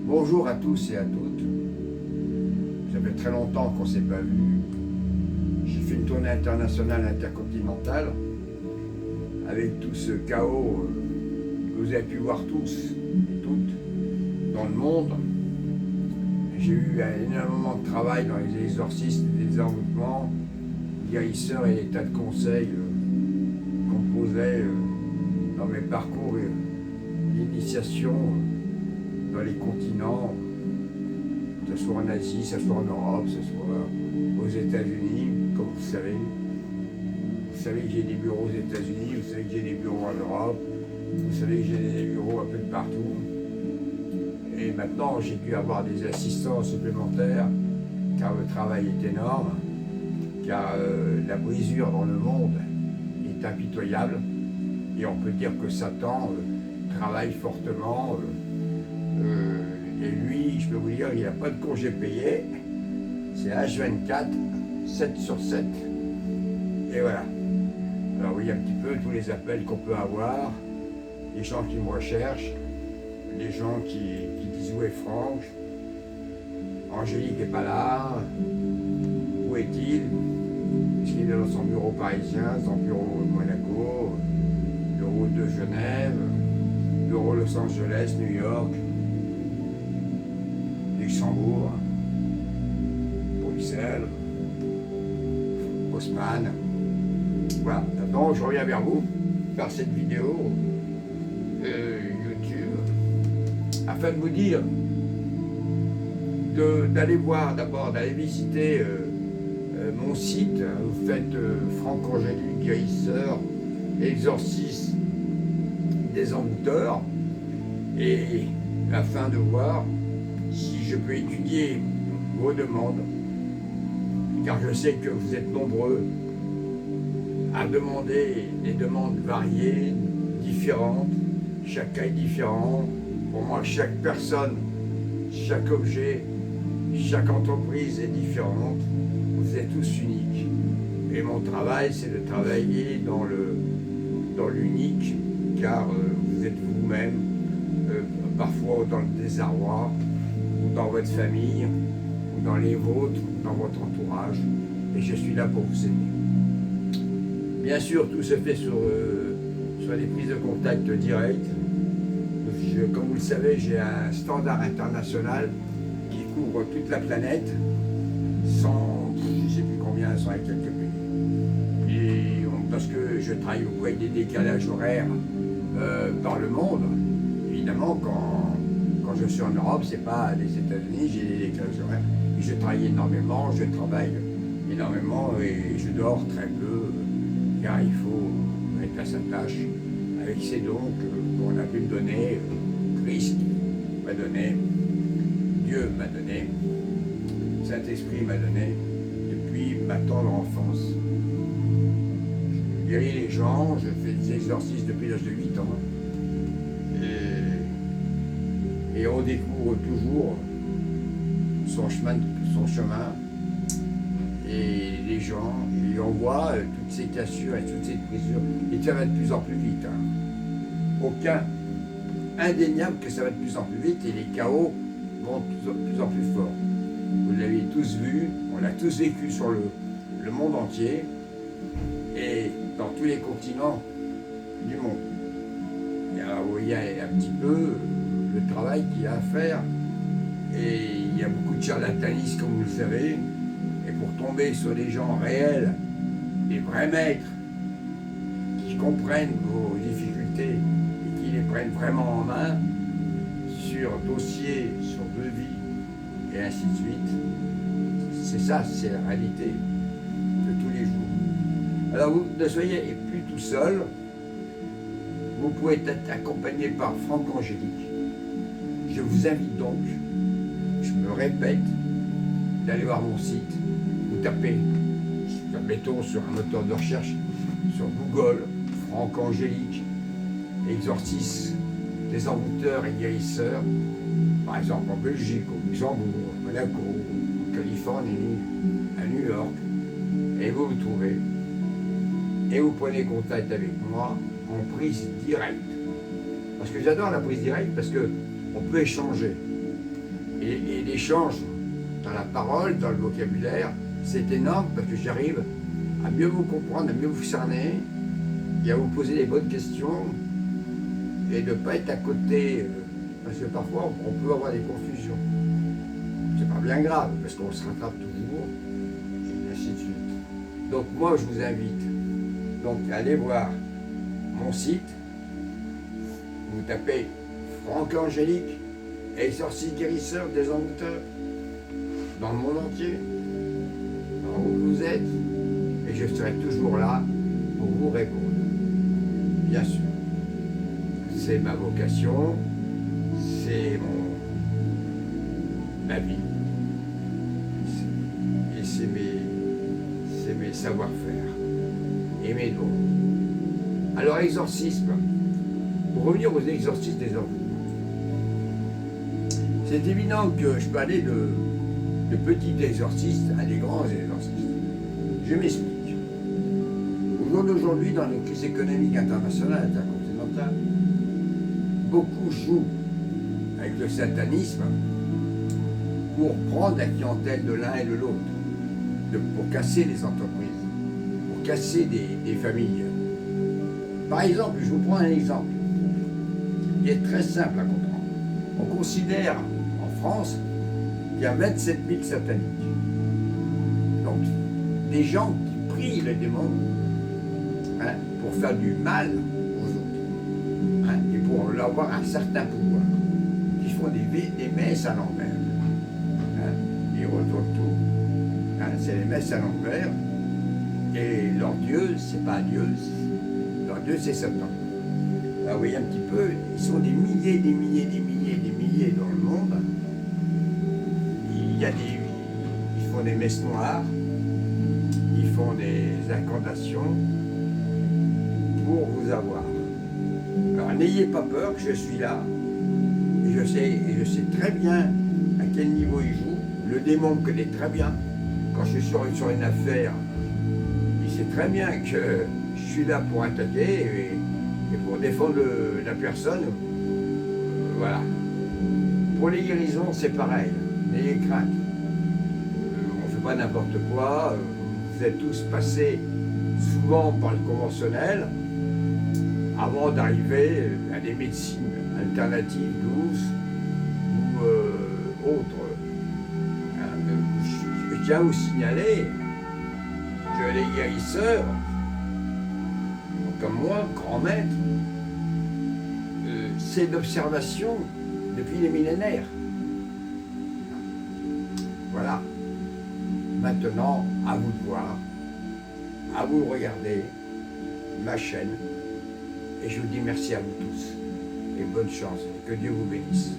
Bonjour à tous et à toutes. Ça fait très longtemps qu'on ne s'est pas vu. J'ai fait une tournée internationale intercontinentale avec tout ce chaos que vous avez pu voir tous et toutes dans le monde. J'ai eu énormément de travail dans les exorcismes, les envoûtements, guérisseurs et les tas de conseils qu'on posait dans mes parcours d'initiation dans les continents, que ce soit en Asie, que ce soit en Europe, que ce soit aux États-Unis, comme vous savez. Vous savez que j'ai des bureaux aux États-Unis, vous savez que j'ai des bureaux en Europe, vous savez que j'ai des bureaux un peu de partout. Et maintenant, j'ai dû avoir des assistants supplémentaires, car le travail est énorme, car la brisure dans le monde est impitoyable, et on peut dire que Satan travaille fortement. Et lui, je peux vous dire, il n'a pas de congé payé, c'est H24, 7 sur 7. Et voilà. Alors oui, un petit peu tous les appels qu'on peut avoir, les gens qui me recherchent, les gens qui disent où est Franck, Angélique n'est pas là, où est-il? Est-ce qu'il est dans son bureau parisien, son bureau de Monaco, bureau de Genève, bureau Los Angeles, New York, Luxembourg, Bruxelles, Haussmann. Voilà, maintenant je reviens vers vous par cette vidéo YouTube afin de vous dire d'aller voir d'abord, d'aller visiter mon site. Vous faites Franck Angélique, guérisseur, exorciste des envoûteurs, et afin de voir si je peux étudier vos demandes, car je sais que vous êtes nombreux à demander des demandes variées, différentes. Chaque cas est différent. Pour moi, chaque personne, chaque objet, chaque entreprise est différente. Vous êtes tous uniques. Et mon travail, c'est de travailler dans l'unique, car vous êtes vous-même, parfois dans le désarroi, ou dans votre famille, ou dans les vôtres, ou dans votre entourage. Et je suis là pour vous aider. Bien sûr, tout se fait sur des prises de contact directes. Comme vous le savez, j'ai un standard international qui couvre toute la planète, sans, je ne sais plus combien, 100 et quelques pays. Et parce que je travaille beaucoup avec des décalages horaires dans le monde. Évidemment, quand je suis en Europe, c'est pas les États-Unis, j'ai des décalages horaires. Et je travaille énormément, je travaille énormément et je dors très peu, car il faut être à sa tâche avec ces dons qu'on a pu me donner, Christ m'a donné, Dieu m'a donné, Saint-Esprit m'a donné, depuis ma tendre enfance. Je guéris les gens, je fais des exorcismes depuis l'âge de 8 ans. Et on découvre toujours son chemin, et les gens, et on voit toutes ces cassures et toutes ces brisures, et ça va de plus en plus vite. Aucun indéniable que ça va de plus en plus vite, et les chaos vont de plus en plus fort. Vous l'avez tous vu, on l'a tous vécu sur le monde entier, et dans tous les continents du monde. Et alors, vous voyez un petit peu le travail qu'il y a à faire, et il y a beaucoup de charlatanisme, comme vous le savez, et pour tomber sur des gens réels, des vrais maîtres, qui comprennent vos difficultés et qui les prennent vraiment en main, sur dossier, sur devis, et ainsi de suite, c'est ça, c'est la réalité de tous les jours. Alors vous ne soyez plus tout seul, vous pouvez être accompagné par Franck Angélique. Je vous invite donc, je me répète, d'aller voir mon site. Vous tapez, mettons sur un moteur de recherche, sur Google, Franck Angélique, exorcisme des envoûteurs et guérisseurs, par exemple en Belgique, au Luxembourg, à Monaco, en Californie, à New York, et vous vous trouvez. Et vous prenez contact avec moi en prise directe. Parce que j'adore la prise directe, parce qu'on peut échanger. Et l'échange dans la parole, dans le vocabulaire, c'est énorme parce que j'arrive à mieux vous comprendre, à mieux vous cerner et à vous poser les bonnes questions et de ne pas être à côté, parce que parfois on peut avoir des confusions. C'est pas bien grave parce qu'on se rattrape toujours et ainsi de suite. Donc moi je vous invite donc à aller voir mon site, vous tapez Franck Angélique, exorciste guérisseur des envoûteurs, dans le monde entier, dans où vous êtes, et je serai toujours là pour vous répondre. Bien sûr. C'est ma vocation, c'est ma vie, et c'est mes savoir-faire et mes dons. Alors, exorcisme, pour revenir aux exorcismes des envoûtements, c'est évident que je peux aller de petits exorcistes à des grands exorcistes. Je m'explique. Au jour d'aujourd'hui, dans une crise économique internationale, intercontinentale, beaucoup jouent avec le satanisme pour prendre la clientèle de l'un et de l'autre, pour casser les entreprises, pour casser des familles. Par exemple, je vous prends un exemple qui est très simple à comprendre. On considère en France qu'il y a 27 000 sataniques. Donc, des gens qui prient les démons pour faire du mal aux autres et pour avoir un certain pouvoir, qui font des messes à l'envers. Ils retournent tout. C'est les messes à l'envers. Et leur Dieu, c'est pas Dieu, leur Dieu, c'est Satan. Alors, vous voyez un petit peu, ils sont des milliers dans le monde. Ils font des messes noires, ils font des incantations pour vous avoir. Alors n'ayez pas peur, je suis là, et je sais très bien à quel niveau il joue. Le démon me connaît très bien. Quand je suis sur une affaire, il sait très bien que je suis là pour attaquer et pour défendre la personne. Voilà. Pour les guérisons, c'est pareil. N'ayez crainte. On ne fait pas n'importe quoi. Vous êtes tous passés souvent par le conventionnel avant d'arriver à des médecines alternatives douces ou autres. Je tiens à vous signaler que les guérisseurs, comme moi, grand maître, c'est l'observation depuis les millénaires. Voilà. Maintenant, à vous de voir, à vous de regarder ma chaîne, et je vous dis merci à vous tous, et bonne chance, et que Dieu vous bénisse.